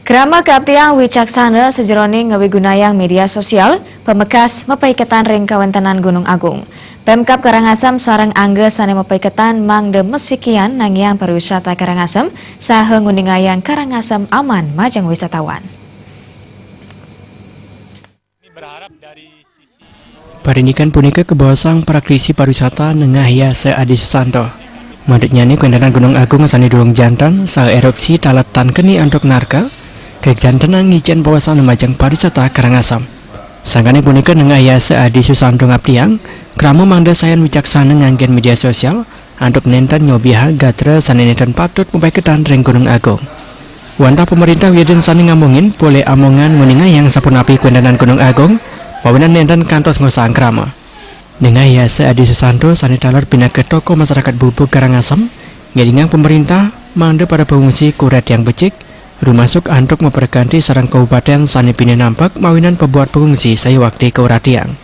Krama Kaptiang Wicaksana sejeroning ngawigunayang media sosial, pemekas mepaiketan ring kawentenan Gunung Agung. Pemkab Karangasem sareng angge sane mepaiketan mangde mesikian nangiang pariwisata Karangasem saha nguningayang Karangasem aman majang wisatawan. Parinikan punika kebawasang praktisi pariwisata nengahya Adi Susanto. Madetnya ni kawentenan Gunung Agung sane durung jantan saha erupsi talatan keni antuk narka. Kejantan ngijen bawasan majang pariwisata Karangasem. Sangkane punika nengahya Adi Susanto ngaptiang, krama mangda sayan wicaksana nganggen media sosial antuk nenten nyobiha gatra sane nenten patut mepaiketan ring Gunung Agung. Wantah pemerintah wieden sane ngamungin boleh amongan nguningayang sapun api kawentenan Gunung Agung, wawenan nenten kantos ngosang krama. Nengahya Adi Susanto sane talar pindah ke toko masyarakat Bubuk Karangasem, ngedingang pemerintah mangda pada pengungsi kuret yang becik, rumah masuk antuk memperganti sarang kabupaten sane pindah nampak mawinan pembuat pengungsi saya waktu ke Uratiang.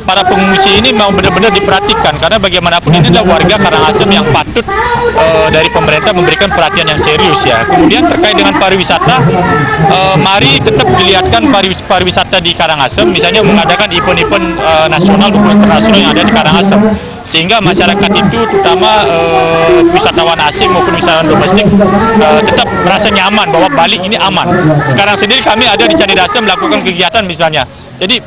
Para pengungsi ini mau benar-benar diperhatikan karena bagaimanapun ini adalah warga Karangasem yang patut dari pemerintah memberikan perhatian yang serius ya. Kemudian terkait dengan pariwisata, mari tetap dilihatkan pariwisata di Karangasem, misalnya mengadakan event-event nasional maupun internasional yang ada di Karangasem, sehingga masyarakat itu terutama wisatawan asing maupun wisatawan domestik tetap merasa nyaman bahwa Bali ini aman. Sekarang sendiri kami ada di Candidasem melakukan kegiatan misalnya. Jadi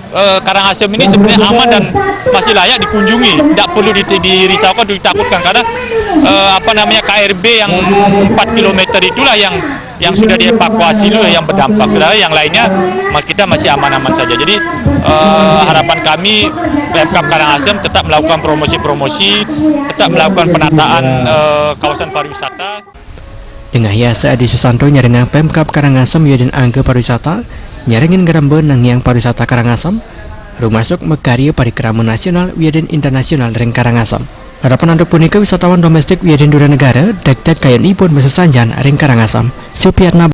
Karangasem ini sebenarnya aman dan masih layak dikunjungi, tidak perlu dirisaukan, ditakutkan karena KRB yang 4 km itulah yang sudah dievakuasi dulu yang berdampak. Sedangkan yang lainnya kita masih aman-aman saja. Jadi harapan kami Pemkab Karangasem tetap melakukan promosi-promosi, tetap melakukan penataan kawasan pariwisata. Nengahya Adi Susanto nyarengang Pemkab Karangasem wieden angge pariwisata nyarengin gerambe nangiang pariwisata Karangasem, rumasuk mekarya parikrama nasional wieden internasional ring Karangasem. Harapan untuk punika wisatawan domestik wieden dura negara dek-dek kayan ipun mesesanjan ring Karangasem. Supiatna